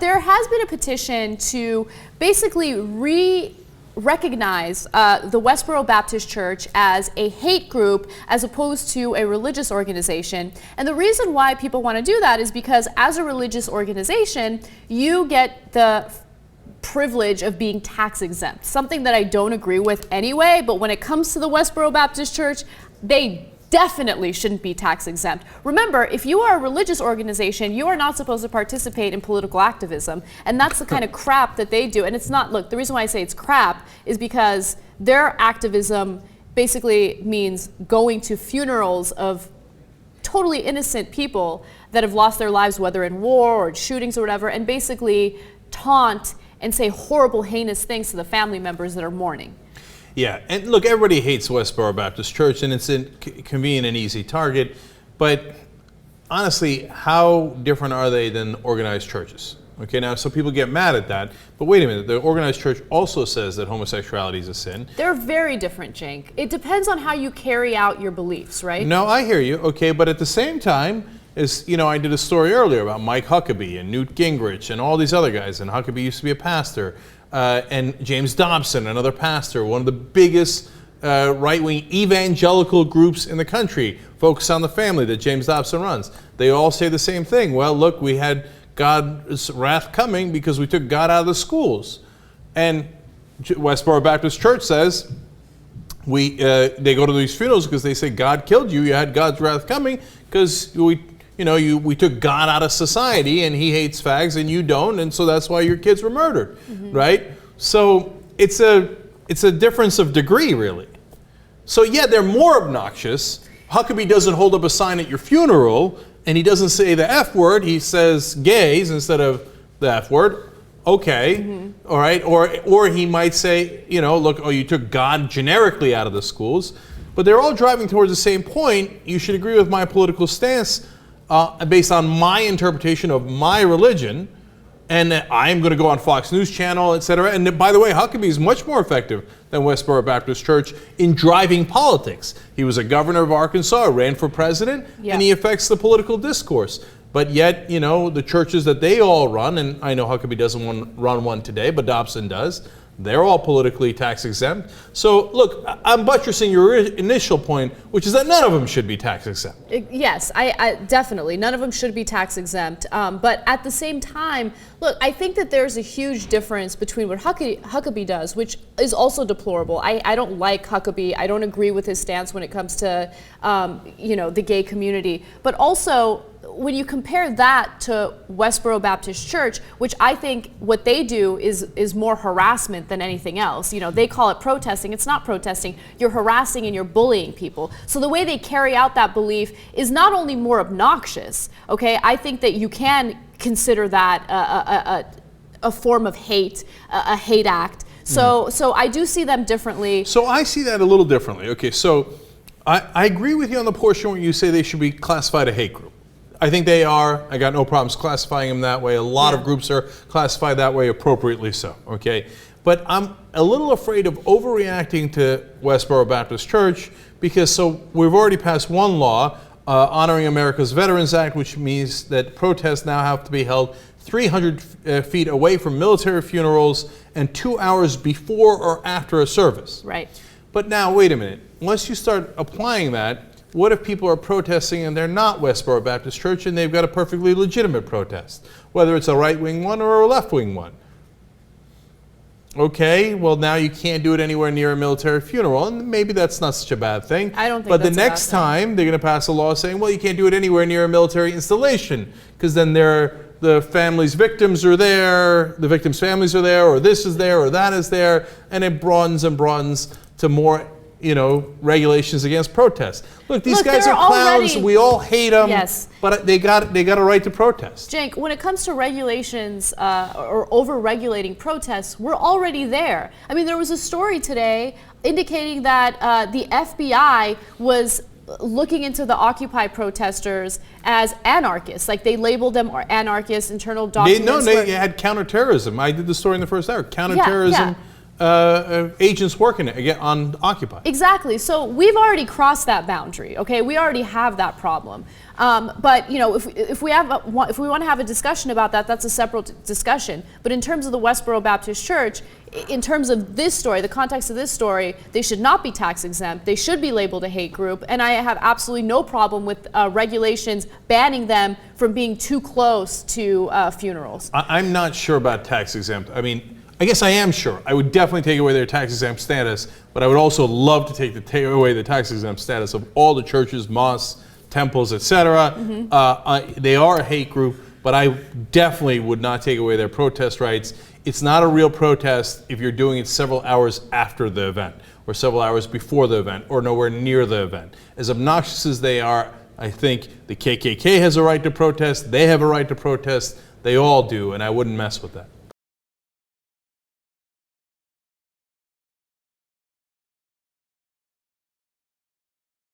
there has been a petition to basically recognize the Westboro Baptist Church as a hate group as opposed to a religious organization. And the reason why people want to do that is because as a religious organization, you get the privilege of being tax exempt, something that I don't agree with anyway, but when it comes to the Westboro Baptist Church, they definitely shouldn't be tax exempt. Remember, if you are a religious organization, you are not supposed to participate in political activism. And that's the kind of crap that they do. And it's not, look, the reason why I say it's crap is because their activism basically means going to funerals of totally innocent people that have lost their lives, whether in war or shootings or whatever, and basically taunt and say horrible, heinous things to the family members that are mourning. Yeah, and look, everybody hates Westboro Baptist Church, and it's a convenient and easy target, but honestly, how different are they than organized churches? Okay, now, so people get mad at that, but wait a minute, the organized church also says that homosexuality is a sin. They're very different, Cenk. It depends on how you carry out your beliefs, right? No, I hear you, okay, but at the same time, I did a story earlier about Mike Huckabee and Newt Gingrich and all these other guys, and Huckabee used to be a pastor. And James Dobson, another pastor, one of the biggest right-wing evangelical groups in the country, Focus on the Family, that James Dobson runs. They all say the same thing. Well, look, we had God's wrath coming because we took God out of the schools. And Westboro Baptist Church says, they go to these funerals because they say God killed you. You had God's wrath coming because we took God out of society, and he hates fags and you don't, and so that's why your kids were murdered, right? So it's a difference of degree, really. So yeah, they're more obnoxious. Huckabee doesn't hold up a sign at your funeral, and he doesn't say the F word. He says gays instead of the F word. Okay, all right. Or he might say, look, you took God generically out of the schools. But they're all driving towards the same point. You should agree with my political stance based on my interpretation of my religion, and I'm going to go on Fox News Channel, etc. And by the way, Huckabee is much more effective than Westboro Baptist Church in driving politics. He was a governor of Arkansas, ran for president, and he affects the political discourse. But yet, the churches that they all run, and I know Huckabee doesn't run one today, but Dobson does, they're all politically tax exempt. So look, I'm buttressing your initial point, which is that none of them should be tax exempt. Yes, I definitely. None of them should be tax exempt. But at the same time, look, I think that there's a huge difference between what Huckabee does, which is also deplorable. I don't like Huckabee. I don't agree with his stance when it comes to, the gay community. But also, when you compare that to Westboro Baptist Church, which I think what they do is more harassment than anything else. They call it protesting. It's not protesting. You're harassing and you're bullying people. So the way they carry out that belief is not only more obnoxious, okay? I think that you can consider that a form of hate, a hate act. So I do see them differently. So I see that a little differently. Okay, so I agree with you on the portion where you say they should be classified a hate group. I think they are. I got no problems classifying them that way. A lot of groups are classified that way, appropriately so, okay? But I'm a little afraid of overreacting to Westboro Baptist Church because we've already passed one law, Honoring America's Veterans Act, which means that protests now have to be held 300 feet away from military funerals and 2 hours before or after a service. Right. But now, wait a minute. Once you start applying that, what if people are protesting and they're not Westboro Baptist Church and they've got a perfectly legitimate protest, whether it's a right-wing one or a left-wing one? Okay, well now you can't do it anywhere near a military funeral, and maybe that's not such a bad thing. I don't think But the that's a bad next thing. time they're going to pass a law saying, well, you can't do it anywhere near a military installation, because then the family's victims are there, the victims' families are there, or this is there, or that is there, and it broadens and broadens to more regulations against protests. Look, these guys are clowns. We all hate them. Yes. But they got a right to protest. Cenk, when it comes to regulations or over-regulating protests, we're already there. I mean, there was a story today indicating that the FBI was looking into the Occupy protesters as anarchists. Like they labeled them anarchists, internal documents. They had counterterrorism. I did the story in the first hour. Counterterrorism. agents working on Occupy. Exactly. So we've already crossed that boundary. Okay, we already have that problem. But you know, if we want to have a discussion about that, that's a separate discussion. But in terms of the Westboro Baptist Church, in terms of this story, the context of this story, they should not be tax exempt. They should be labeled a hate group, and I have absolutely no problem with regulations banning them from being too close to funerals. I'm not sure about tax exempt. I mean, I guess I am sure. I would definitely take away their tax exempt status, but I would also love to take away the tax exempt status of all the churches, mosques, temples, etc. They are a hate group, but I definitely would not take away their protest rights. It's not a real protest if you're doing it several hours after the event, or several hours before the event, or nowhere near the event. As obnoxious as they are, I think the KKK has a right to protest, they have a right to protest, they all do, and I wouldn't mess with that.